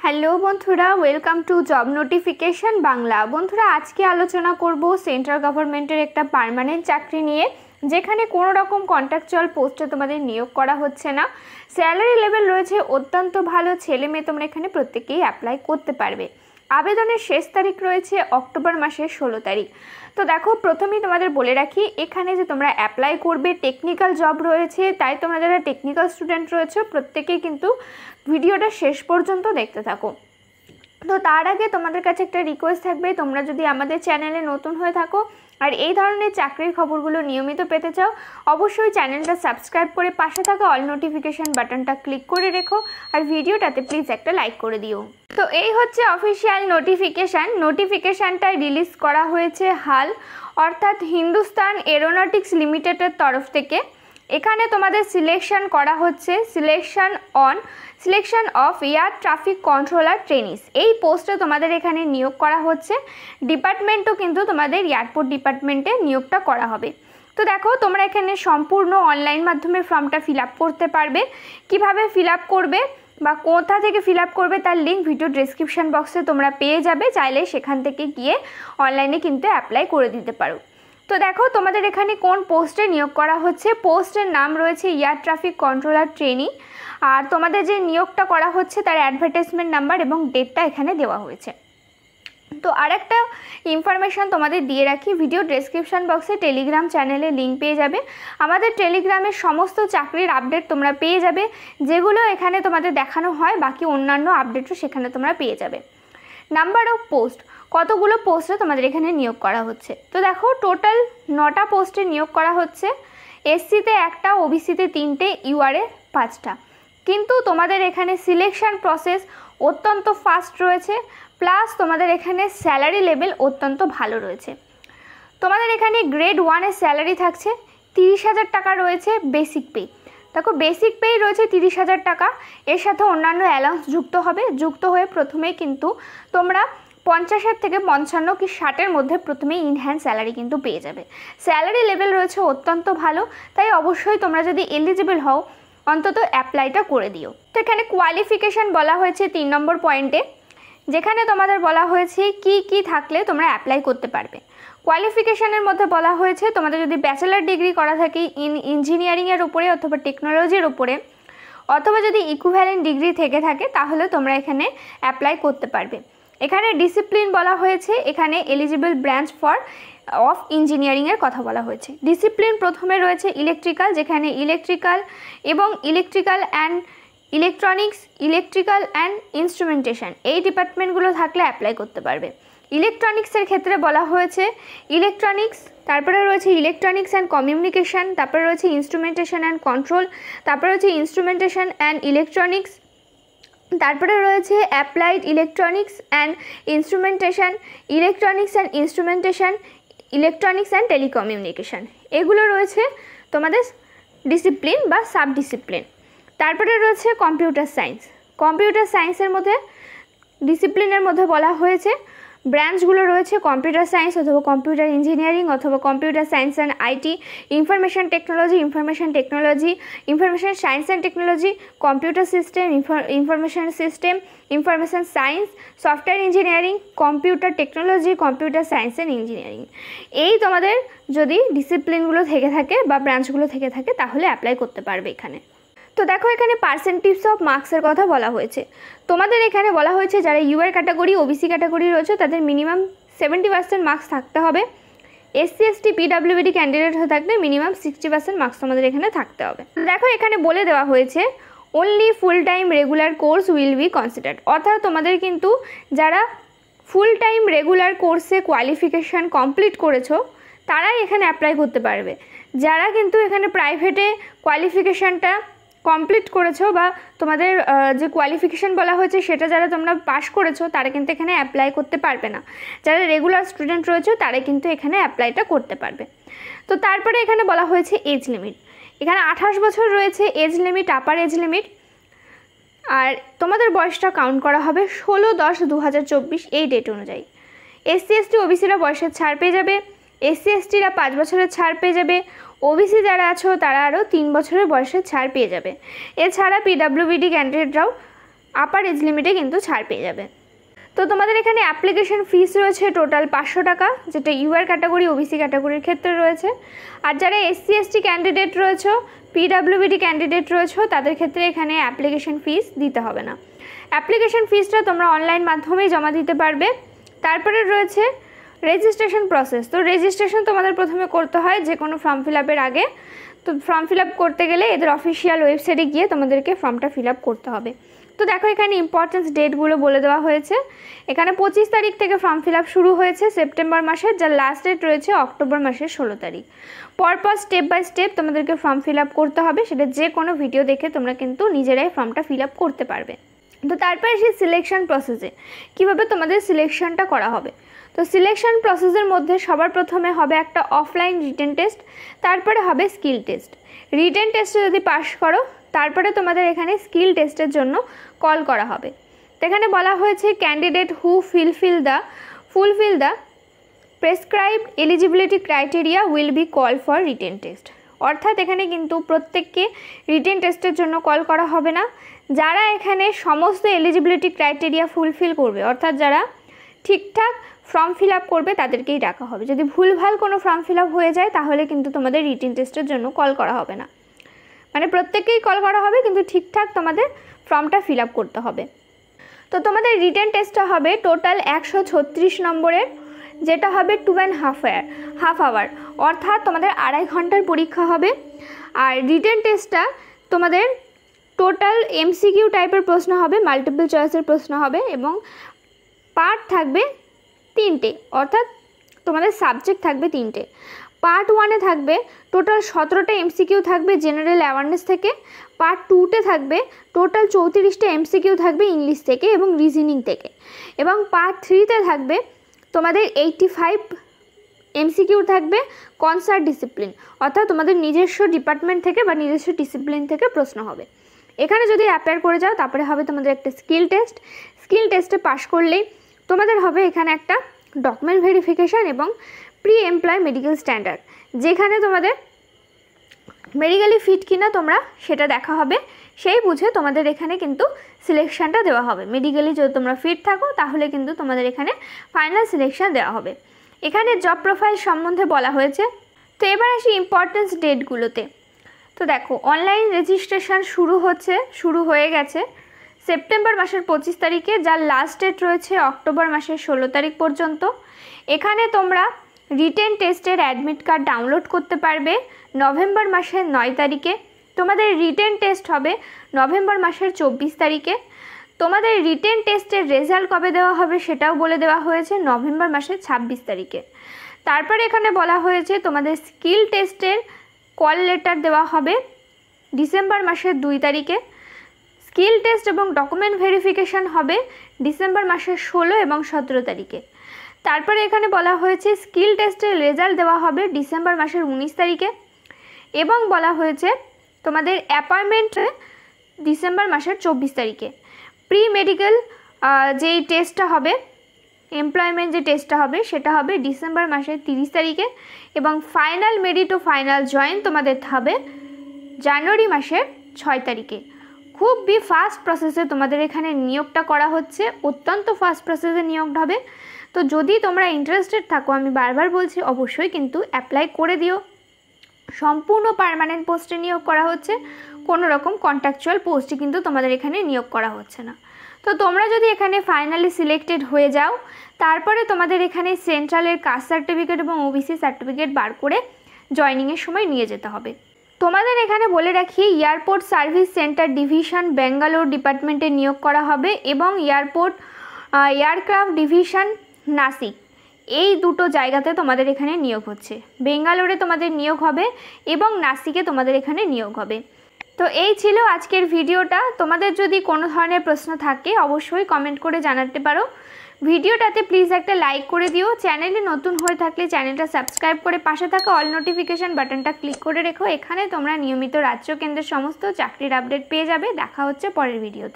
Hello বন্ধুরা, welcome to job notification Bangla. বন্ধুরা, আজকে আলোচনা করব সেন্ট্রাল গভর্নমেন্টের একটা পার্মানেন্ট চাকরি নিয়ে, যেখানে কোনো রকম কন্ট্রাকচুয়াল পোস্টে তোমাদের নিয়োগ করা হচ্ছে না। স্যালারি লেভেল রয়েছে অত্যন্ত ভালো। ছেলে মেয়ে তোমরা এখানে প্রত্যেকেই অ্যাপ্লাই করতে পারবে। আবেদনের শেষ তারিখ রয়েছে অক্টোবর মাসের 16 তারিখ। তো দেখো, প্রথমেই তোমাদের বলে রাখি, এখানে যে তোমরা অ্যাপ্লাই করবে টেকনিক্যাল জব রয়েছে, তাই তোমরা যারা টেকনিক্যাল স্টুডেন্ট রয়েছে প্রত্যেকেই কিন্তু ভিডিওটা শেষ পর্যন্ত দেখতে থাকো। তো তার আগে তোমাদের কাছে একটা রিকোয়েস্ট থাকবে, তোমরা যদি আমাদের চ্যানেলে নতুন হয়ে থাকো আর এই ধরনের চাকরির খবরগুলো নিয়মিত পেতে চাও, অবশ্যই চ্যানেলটা সাবস্ক্রাইব করে পাশে থাকা অল নোটিফিকেশান বাটনটা ক্লিক করে রেখো আর ভিডিওটাতে প্লিজ একটা লাইক করে দিও। তো এই হচ্ছে অফিসিয়াল নোটিফিকেশানটা রিলিজ করা হয়েছে হাল, অর্থাৎ হিন্দুস্তান এরোনটিক্স লিমিটেডের তরফ থেকে। এখানে তোমাদের সিলেকশন করা হচ্ছে selection of air traffic controller ট্রেনিস। এই পোস্টে তোমাদের এখানে নিয়োগ করা হচ্ছে। ডিপার্টমেন্টও কিন্তু তোমাদের এয়ারপোর্ট ডিপার্টমেন্টে নিয়োগটা করা হবে। তো দেখো, তোমরা এখানে সম্পূর্ণ অনলাইন মাধ্যমে ফর্মটা ফিল আপ করতে পারবে। কিভাবে ফিল আপ করবে বা কোথা থেকে ফিল আপ করবে তার লিঙ্ক ভিডিও ডেসক্রিপশন বক্সে তোমরা পেয়ে যাবে। চাইলে সেখান থেকে গিয়ে অনলাইনে কিন্তু অ্যাপ্লাই করে দিতে পারো। তো দেখো, তোমাদের এখানে কোন পোস্টে নিয়োগ করা হচ্ছে। পোস্টের নাম রয়েছে এয়ার ট্রাফিক কন্ট্রোলার ট্রেনি। আর তোমাদের যে নিয়োগটা করা হচ্ছে তার অ্যাডভার্টাইজমেন্ট নাম্বার এবং ডেটটা এখানে দেওয়া হয়েছে। তো আরেকটা ইনফরমেশান তোমাদের দিয়ে রাখি, ভিডিও ডেসক্রিপশন বক্সে টেলিগ্রাম চ্যানেলে লিঙ্ক পেয়ে যাবে। আমাদের টেলিগ্রামের সমস্ত চাকরির আপডেট তোমরা পেয়ে যাবে, যেগুলো এখানে তোমাদের দেখানো হয়, বাকি অন্যান্য আপডেটও সেখানে তোমরা পেয়ে যাবে। নাম্বার অফ পোস্ট, কতগুলো পোস্টে তোমাদের এখানে নিয়োগ করা হচ্ছে। তো দেখো, টোটাল 9টা পোস্টে নিয়োগ করা হচ্ছে। এসসিতে 1টা, ওবিসিতে 3টে, ইউআরএ 5টা। কিন্তু তোমাদের এখানে সিলেকশন প্রসেস অত্যন্ত ফাস্ট রয়েছে, প্লাস তোমাদের এখানে স্যালারি লেভেল অত্যন্ত ভালো রয়েছে। তোমাদের এখানে গ্রেড 1-এর স্যালারি থাকছে 30,000 টাকা রয়েছে বেসিক পে। দেখো, বেসিক পেই রয়েছে 30,000 টাকা, এর সাথে অন্যান্য অ্যালাউন্স যুক্ত হয়ে প্রথমেই কিন্তু তোমরা 50,000 থেকে 55 কি 60-এর মধ্যে প্রথমেই ইনহ্যান্ড স্যালারি কিন্তু পেয়ে যাবে। স্যালারি লেভেল রয়েছে অত্যন্ত ভালো, তাই অবশ্যই তোমরা যদি এলিজিবল হও অন্তত অ্যাপ্লাইটা করে দিও। তো এখানে কোয়ালিফিকেশান বলা হয়েছে 3 নম্বর পয়েন্টে, যেখানে তোমাদের বলা হয়েছে কি থাকলে তোমরা অ্যাপ্লাই করতে পারবে। কোয়ালিফিকেশানের মধ্যে বলা হয়েছে তোমাদের যদি ব্যাচেলার ডিগ্রি করা থাকে ইঞ্জিনিয়ারিংয়ের উপরে অথবা টেকনোলজির উপরে, অথবা যদি ইকুইভ্যালেন্ট ডিগ্রি থেকে থাকে তাহলে তোমরা এখানে অ্যাপ্লাই করতে পারবে। এখানে ডিসিপ্লিন বলা হয়েছে, এখানে এলিজিবল ব্রাঞ্চ অফ ইঞ্জিনিয়ারিংয়ের কথা বলা হয়েছে। ডিসিপ্লিন প্রথমে রয়েছে ইলেকট্রিক্যাল, যেখানে ইলেকট্রিক্যাল এবং electrical and electronics, electrical and instrumentation, এই ডিপার্টমেন্টগুলো থাকলে অ্যাপ্লাই করতে পারবে। ইলেকট্রনিক্সের ক্ষেত্রে বলা হয়েছে ইলেকট্রনিক্স, তারপরে রয়েছে ইলেকট্রনিক্স অ্যান্ড কমিউনিকেশান, তারপরে রয়েছে ইনস্ট্রুমেন্টেশন অ্যান্ড কন্ট্রোল, তারপরে রয়েছে ইনস্ট্রুমেন্টেশন অ্যান্ড ইলেকট্রনিক্স, তারপরে রয়েছে applied electronics and instrumentation, electronics and instrumentation, electronics and telecommunication. এগুলো রয়েছে তোমাদের ডিসিপ্লিন বা সাব ডিসিপ্লিন। তারপরে রয়েছে কম্পিউটার সায়েন্সের মধ্যে ডিসিপ্লিনের মধ্যে বলা হয়েছে ব্রাঞ্চগুলো রয়েছে কম্পিউটার সায়েন্স অথবা কম্পিউটার ইঞ্জিনিয়ারিং অথবা computer science and IT, information technology, information science and technology, computer system, information science, software engineering, computer technology, computer science and engineering. এই তোমাদের যদি ডিসিপ্লিনগুলো থেকে থাকে বা ব্রাঞ্চগুলো থেকে থাকে তাহলে অ্যাপ্লাই করতে পারবে এখানে। তো দেখো, এখানে পার্সেন্টেজ অফ মার্কসের কথা বলা হয়েছে। তোমাদের এখানে বলা হয়েছে যারা ইউআর ক্যাটাগরি, ওবিসি ক্যাটাগরি রয়েছে তাদের মিনিমাম 70% মার্কস থাকতে হবে। এসসি এসটি পিডাব্লিউডি ক্যান্ডিডেট হয়ে থাকলে মিনিমাম 60% মার্কস তোমাদের এখানে থাকতে হবে। দেখো, এখানে বলে দেওয়া হয়েছে only full time regular course will be considered, অর্থাৎ তোমাদের কিন্তু যারা ফুল টাইম রেগুলার কোর্সে কোয়ালিফিকেশান কমপ্লিট করেছো তারাই এখানে অ্যাপ্লাই করতে পারবে। যারা কিন্তু এখানে প্রাইভেটে কোয়ালিফিকেশানটা কমপ্লিট করেছো বা তোমাদের যে কোয়ালিফিকেশান বলা হয়েছে সেটা যারা তোমরা পাস করেছো তারা কিন্তু এখানে অ্যাপ্লাই করতে পারবে না। যারা রেগুলার স্টুডেন্ট রয়েছে তারা কিন্তু এখানে অ্যাপ্লাইটা করতে পারবে। তো তারপরে এখানে বলা হয়েছে এজ লিমিট, এখানে 28 বছর রয়েছে age limit, upper age limit. আর তোমাদের বয়সটা কাউন্ট করা হবে 16/10/2024 এই ডেট অনুযায়ী। এসসি এসটি ওবিসিরা বয়সের ছাড় পেয়ে যাবে, এসসি এসটিরা 5 বছরের ছাড় পেয়ে যাবে, ওবিসি যারা আছো তারা আরও 3 বছরের বয়সের ছাড় পেয়ে যাবে। এছাড়া পিডাব্লিউবিডি ক্যান্ডিডেটরাও আপার এজ লিমিটে কিন্তু ছাড় পেয়ে যাবে। তো তোমাদের এখানে অ্যাপ্লিকেশন ফিস রয়েছে টোটাল 500 টাকা, যেটা ইউআর ক্যাটাগরি ওবিসি ক্যাটাগরির ক্ষেত্রে রয়েছে। আর যারা এসসি এসটি ক্যান্ডিডেট রয়েছে, পিডাব্লিউবিডি ক্যান্ডিডেট রয়েছে, তাদের ক্ষেত্রে এখানে অ্যাপ্লিকেশন ফিস দিতে হবে না। অ্যাপ্লিকেশন ফিসটা তোমরা অনলাইন মাধ্যমেই জমা দিতে পারবে। তারপরে রয়েছে রেজিস্ট্রেশন প্রসেস। তো রেজিস্ট্রেশন তোমাদের প্রথমে করতে হয় যে কোনো ফর্ম ফিল আপের আগে। তো ফর্ম ফিল আপ করতে গেলে এদের অফিসিয়াল ওয়েবসাইটে গিয়ে তোমাদেরকে ফর্মটা ফিল আপ করতে হবে। তো দেখো এখানে ইম্পর্টেন্স ডেটগুলো বলে দেওয়া হয়েছে। এখানে 25 তারিখ থেকে ফর্ম ফিল আপ শুরু হয়েছে সেপ্টেম্বর মাসের, যার লাস্ট ডেট রয়েছে অক্টোবর মাসের 16 তারিখ। পরপর স্টেপ বাই স্টেপ তোমাদেরকে ফর্ম ফিল আপ করতে হবে, সেটা যে কোনো ভিডিও দেখে তোমরা কিন্তু নিজেরাই ফর্মটা ফিল আপ করতে পারবে। তো তারপরে সেই সিলেকশন প্রসেসে কীভাবে তোমাদের সিলেকশনটা করা হবে। তো সিলেকশন প্রসেসের মধ্যে সবার প্রথমে হবে একটা অফলাইন রিটেন টেস্ট, তারপরে হবে স্কিল টেস্ট। রিটেন টেস্টে যদি পাস করো তারপরে তোমাদের এখানে স্কিল টেস্টের জন্য কল করা হবে। তো এখানে বলা হয়েছে candidate who fulfil the prescribed eligibility criteria will be call for written test. অর্থাৎ এখানে কিন্তু প্রত্যেককে রিটেন টেস্টের জন্য কল করা হবে না। যারা এখানে সমস্ত এলিজিবিলিটি ক্রাইটেরিয়া ফুলফিল করবে, অর্থাৎ যারা ঠিকঠাক ফর্ম ফিল আপ করবে তাদেরকেই ডাকা হবে। যদি ভুলভাল কোনো ফর্ম ফিল আপ হয়ে যায় তাহলে কিন্তু তোমাদের রিটেন টেস্টের জন্য কল করা হবে না। মানে প্রত্যেককেই কল করা হবে, কিন্তু ঠিকঠাক তোমাদের ফর্মটা ফিল আপ করতে হবে। তো তোমাদের রিটেন টেস্টটা হবে টোটাল 136 নম্বরের, যেটা হবে 2.5 আওয়ার, অর্থাৎ তোমাদের 2.5 ঘন্টার পরীক্ষা হবে। আর রিটেন টেস্টটা তোমাদের টোটাল এমসিকিউ টাইপের প্রশ্ন হবে, মাল্টিপল চয়েসের প্রশ্ন হবে, এবং পার্ট থাকবে 3টে, অর্থাৎ তোমাদের সাবজেক্ট থাকবে 3টে। পার্ট 1-এ থাকবে টোটাল 17টা এমসিকিউ থাকবে জেনারেল অ্যাওয়ারনেস থেকে। পার্ট 2-তে থাকবে টোটাল 34টা এমসিকিউ থাকবে ইংলিশ থেকে এবং রিজনিং থেকে। এবং পার্ট 3-তে থাকবে তোমাদের 85 এমসিকিউ থাকবে কনসার্ট ডিসিপ্লিন, অর্থাৎ তোমাদের নিজস্ব ডিপার্টমেন্ট থেকে বা নিজস্ব ডিসিপ্লিন থেকে প্রশ্ন হবে। এখানে যদি অ্যাপ্লাই করে যাও তারপরে হবে তোমাদের একটা স্কিল টেস্ট। স্কিল টেস্টে পাস করলেই তোমাদের হবে এখানে একটা ডকুমেন্ট ভেরিফিকেশান এবং প্রি এমপ্লয় মেডিকেল স্ট্যান্ডার্ড, যেখানে তোমাদের মেডিকেলি ফিট কিনা তোমরা সেটা দেখা হবে। সেই বুঝে তোমাদের এখানে কিন্তু সিলেকশানটা দেওয়া হবে। মেডিকেলি যদি তোমরা ফিট থাকো তাহলে কিন্তু তোমাদের এখানে ফাইনাল সিলেকশান দেওয়া হবে। এখানে জব প্রোফাইল সম্বন্ধে বলা হয়েছে। তো এবার আসি ইম্পর্টেন্স ডেটগুলোতে। তো দেখো অনলাইন রেজিস্ট্রেশন শুরু হয়ে গেছে সেপ্টেম্বর মাসের 25 তারিখে, যার লাস্ট ডেট রয়েছে অক্টোবর মাসের 16 তারিখ পর্যন্ত। এখানে তোমরা রিটেন টেস্টের অ্যাডমিট কার্ড ডাউনলোড করতে পারবে নভেম্বর মাসের 9 তারিখে। তোমাদের রিটেন টেস্ট হবে নভেম্বর মাসের 24 তারিখে। তোমাদের রিটেন টেস্টের রেজাল্ট কবে দেওয়া হবে সেটাও বলে দেওয়া হয়েছে নভেম্বর মাসের 26 তারিখে। তারপরে এখানে বলা হয়েছে তোমাদের স্কিল টেস্টের কল লেটার দেওয়া হবে ডিসেম্বর মাসের 2 তারিখে। স্কিল টেস্ট এবং ডকুমেন্ট ভেরিফিকেশান হবে ডিসেম্বর মাসের 16 এবং 17 তারিখে। তারপরে এখানে বলা হয়েছে স্কিল টেস্টের রেজাল্ট দেওয়া হবে ডিসেম্বর মাসের 19 তারিখে, এবং বলা হয়েছে তোমাদের অ্যাপয়েন্টমেন্ট ডিসেম্বর মাসের 24 তারিখে। প্রি মেডিকেল যেই টেস্টটা হবে, এমপ্লয়মেন্ট যে টেস্টটা হবে সেটা হবে ডিসেম্বর মাসের 30 তারিখে, এবং ফাইনাল মেরিট ও ফাইনাল জয়েন তোমাদের হবে জানুয়ারি মাসের 6 তারিখে। খুবই ফাস্ট প্রসেসে তোমাদের এখানে নিয়োগটা করা হচ্ছে, অত্যন্ত ফাস্ট প্রসেসে নিয়োগটা হবে। তো যদি তোমরা ইন্টারেস্টেড থাকো, আমি বারবার বলছি, অবশ্যই কিন্তু অ্যাপ্লাই করে দিও। সম্পূর্ণ পার্মানেন্ট পোস্টে নিয়োগ করা হচ্ছে, কোনো রকম কন্ট্রাকচুয়াল পোস্টে কিন্তু তোমাদের এখানে নিয়োগ করা হচ্ছে না। তো তোমরা যদি এখানে ফাইনালি সিলেক্টেড হয়ে যাও তারপরে তোমাদের এখানে সেন্ট্রালের কাস্ট সার্টিফিকেট এবং ওবিসি সার্টিফিকেট বার করে জয়নিংয়ের সময় নিয়ে যেতে হবে। তোমাদের এখানে বলে রাখি airport service centre division Bangalore ডিপার্টমেন্টে নিয়োগ করা হবে, এবং এয়ারক্রাফট ডিভিশন নাসিক, এই দুটো জায়গাতে তোমাদের এখানে নিয়োগ হচ্ছে। বেঙ্গালোরে তোমাদের নিয়োগ হবে এবং নাসিকে তোমাদের এখানে নিয়োগ হবে। তো এই ছিল আজকের ভিডিওটা। তোমাদের যদি কোনো ধরনের প্রশ্ন থাকে অবশ্যই কমেন্ট করে জানাতে পারো। ভিডিওটাতে প্লিজ একটা লাইক করে দিও। চ্যানেলে নতুন হয়ে থাকলে চ্যানেলটা সাবস্ক্রাইব করে পাশে থাকা অল নোটিফিকেশান বাটনটা ক্লিক করে রেখো। এখানে তোমরা নিয়মিত রাজ্য কেন্দ্রের সমস্ত চাকরির আপডেট পেয়ে যাবে। দেখা হচ্ছে পরের ভিডিওতে।